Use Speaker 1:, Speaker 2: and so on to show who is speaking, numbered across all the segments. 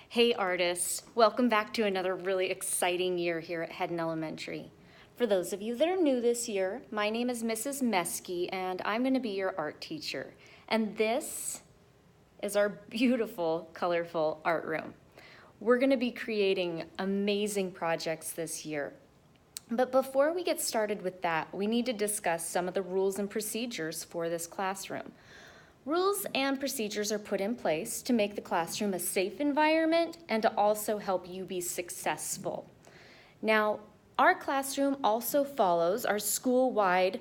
Speaker 1: Hey artists, welcome back to another really exciting year here at Hedden Elementary. For those of you that are new this year, my name is Mrs. Meskey and I'm going to be your art teacher. And this is our beautiful, colorful art room. We're going to be creating amazing projects this year. But before we get started with that, we need to discuss some of the rules and procedures for this classroom. Rules and procedures are put in place to make the classroom a safe environment and to also help you be successful. Now, our classroom also follows our school-wide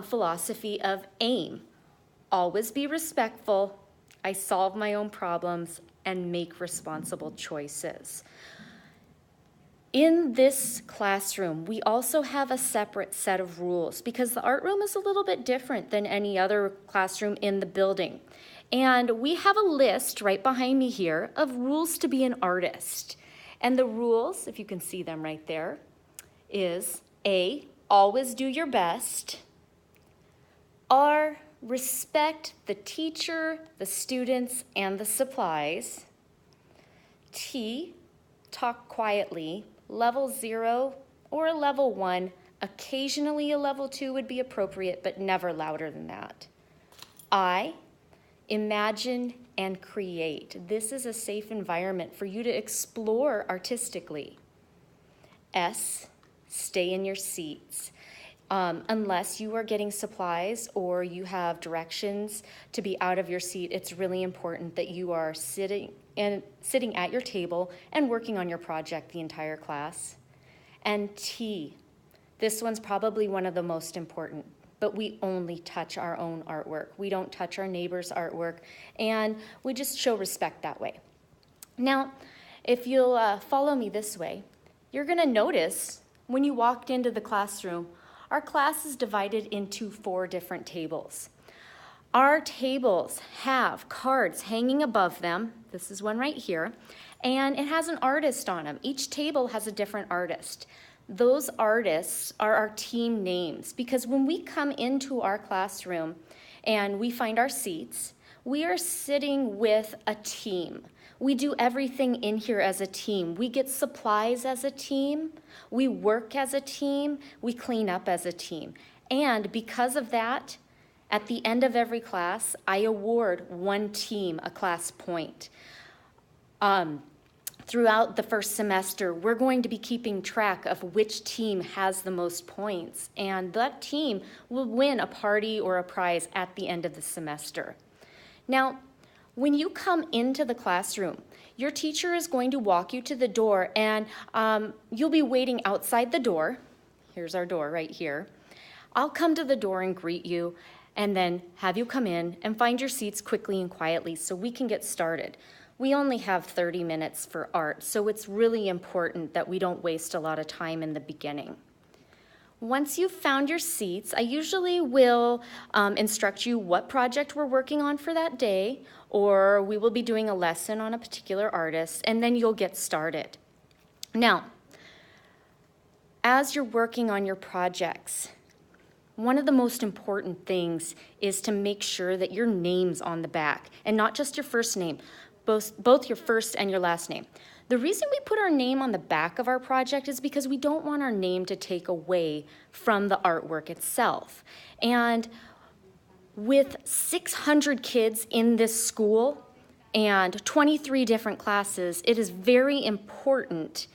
Speaker 1: philosophy of AIM. Always be respectful, I solve my own problems, and make responsible choices. In this classroom, we also have a separate set of rules because the art room is a little bit different than any other classroom in the building. And we have a list right behind me here of rules to be an artist. And the rules, if you can see them right there, is A, always do your best. R, respect the teacher, the students, and the supplies. T, talk quietly. Level 0 or a level 1, occasionally a level 2 would be appropriate, but never louder than that. I, imagine and create. This is a safe environment for you to explore artistically. S, stay in your seats. Unless you are getting supplies or you have directions to be out of your seat, it's really important that you are sitting at your table and working on your project the entire class. And T, this one's probably one of the most important, but we only touch our own artwork. We don't touch our neighbor's artwork, and we just show respect that way. Now, if you'll follow me this way, you're gonna notice when you walked into the classroom, our class is divided into 4 different tables. Our tables have cards hanging above them. This is one right here. And it has an artist on them. Each table has a different artist. Those artists are our team names because when we come into our classroom and we find our seats, we are sitting with a team. We do everything in here as a team. We get supplies as a team. We work as a team. We clean up as a team. And because of that, at the end of every class, I award one team a class point. Throughout the first semester, we're going to be keeping track of which team has the most points, and that team will win a party or a prize at the end of the semester. Now, when you come into the classroom, your teacher is going to walk you to the door and you'll be waiting outside the door. Here's our door right here. I'll come to the door and greet you and then have you come in and find your seats quickly and quietly so we can get started. We only have 30 minutes for art, so it's really important that we don't waste a lot of time in the beginning. Once you've found your seats, I usually will instruct you what project we're working on for that day, or we will be doing a lesson on a particular artist, and then you'll get started. Now, as you're working on your projects, one of the most important things is to make sure that your name's on the back, and not just your first name, both your first and your last name. The reason we put our name on the back of our project is because we don't want our name to take away from the artwork itself. And with 600 kids in this school and 23 different classes, it is very important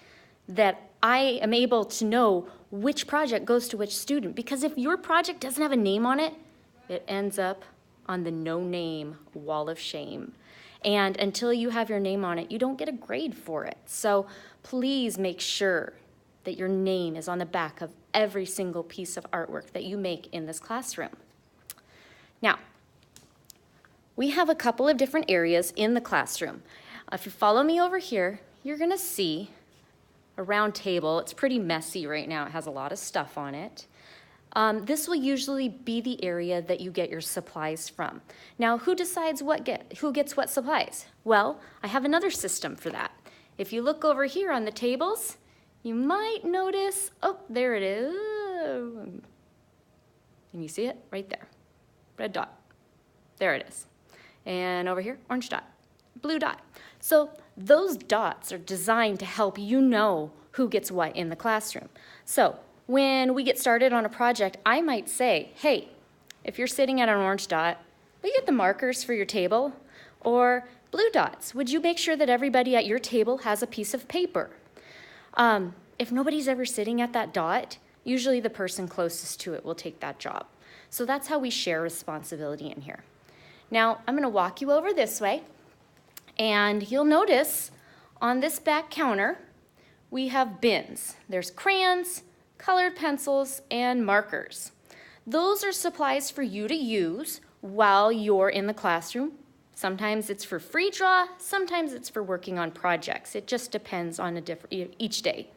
Speaker 1: that I am able to know which project goes to which student, because if your project doesn't have a name on it, it ends up on the no name wall of shame. And until you have your name on it, you don't get a grade for it. So please make sure that your name is on the back of every single piece of artwork that you make in this classroom. Now, we have a couple of different areas in the classroom. If you follow me over here, you're gonna see a round table. It's pretty messy right now. It has a lot of stuff on it. This will usually be the area that you get your supplies from. Now, who decides who gets what supplies? Well, I have another system for that. If you look over here on the tables, you might notice, oh, there it is. Can you see it? Right there. Red dot. There it is. And over here, orange dot, blue dot. So those dots are designed to help you know who gets what in the classroom. So when we get started on a project, I might say, hey, if you're sitting at an orange dot, will you get the markers for your table? Or blue dots, would you make sure that everybody at your table has a piece of paper? If nobody's ever sitting at that dot, usually the person closest to it will take that job. So that's how we share responsibility in here. Now, I'm gonna walk you over this way, and you'll notice on this back counter, we have bins. There's crayons, colored pencils, and markers. Those are supplies for you to use while you're in the classroom. Sometimes it's for free draw, sometimes it's for working on projects. It just depends on each day.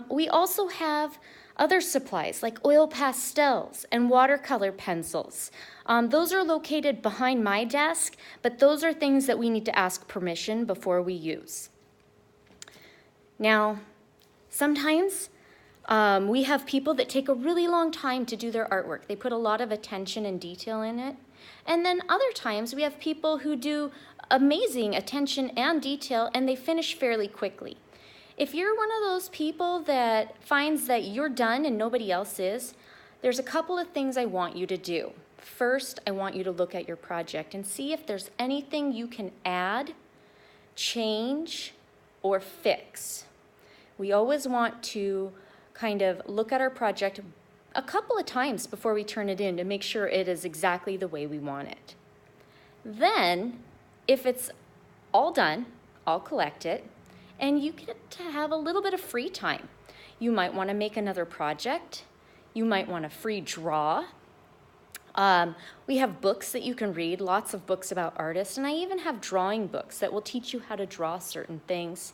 Speaker 1: We also have other supplies like oil pastels and watercolor pencils. Those are located behind my desk, but those are things that we need to ask permission before we use. Now, sometimes we have people that take a really long time to do their artwork. They put a lot of attention and detail in it. And then other times we have people who do amazing attention and detail and they finish fairly quickly. If you're one of those people that finds that you're done and nobody else is, there's a couple of things I want you to do. First, I want you to look at your project and see if there's anything you can add, change, or fix. We always want to kind of look at our project a couple of times before we turn it in to make sure it is exactly the way we want it. Then, if it's all done, I'll collect it, and you get to have a little bit of free time. You might want to make another project. You might want a free draw. We have books that you can read, lots of books about artists, and I even have drawing books that will teach you how to draw certain things.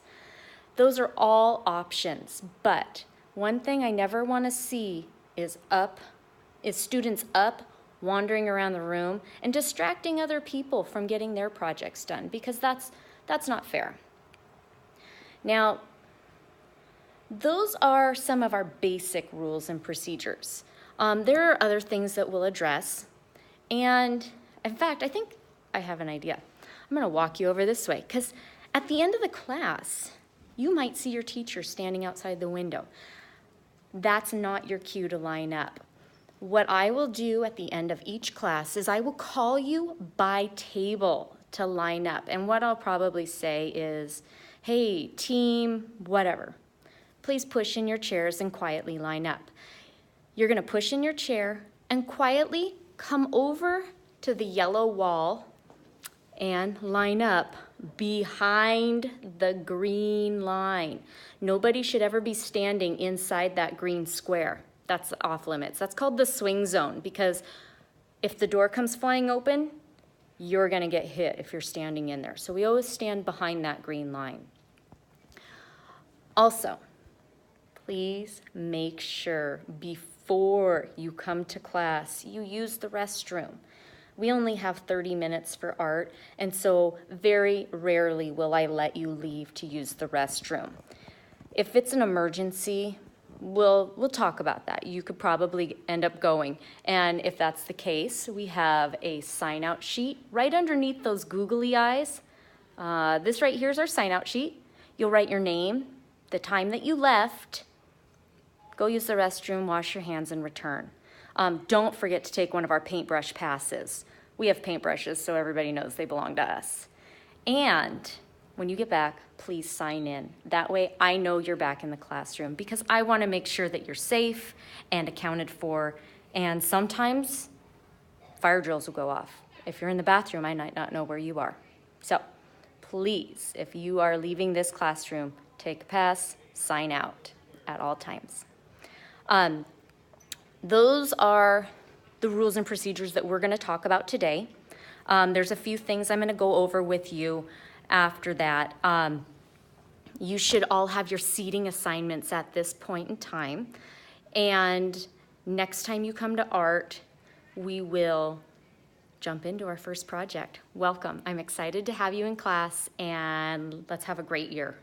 Speaker 1: Those are all options, but one thing I never want to see is students up, wandering around the room, and distracting other people from getting their projects done, because that's not fair. Now, those are some of our basic rules and procedures. There are other things that we'll address, and in fact, I think I have an idea. I'm going to walk you over this way, because at the end of the class, you might see your teacher standing outside the window. That's not your cue to line up. What I will do at the end of each class is I will call you by table to line up. And what I'll probably say is, hey, team, whatever, please push in your chairs and quietly line up. You're gonna push in your chair and quietly come over to the yellow wall and line up behind the green line. Nobody should ever be standing inside that green square. That's off limits. That's called the swing zone, because if the door comes flying open, you're gonna get hit if you're standing in there. So we always stand behind that green line. Also, please make sure before you come to class, you use the restroom. We only have 30 minutes for art, and so very rarely will I let you leave to use the restroom. If it's an emergency, we'll talk about that. You could probably end up going. And if that's the case, we have a sign-out sheet right underneath those googly eyes. This right here is our sign-out sheet. You'll write your name, the time that you left, go use the restroom, wash your hands, and return. Don't forget to take one of our paintbrush passes. We have paintbrushes, so everybody knows they belong to us. And when you get back, please sign in. That way I know you're back in the classroom, because I want to make sure that you're safe and accounted for. And sometimes fire drills will go off. If you're in the bathroom, I might not know where you are. So please, if you are leaving this classroom, take a pass, sign out at all times. Those are the rules and procedures that we're going to talk about today. There's a few things I'm going to go over with you after that. You should all have your seating assignments at this point in time. And next time you come to art, we will jump into our first project. Welcome. I'm excited to have you in class, and let's have a great year.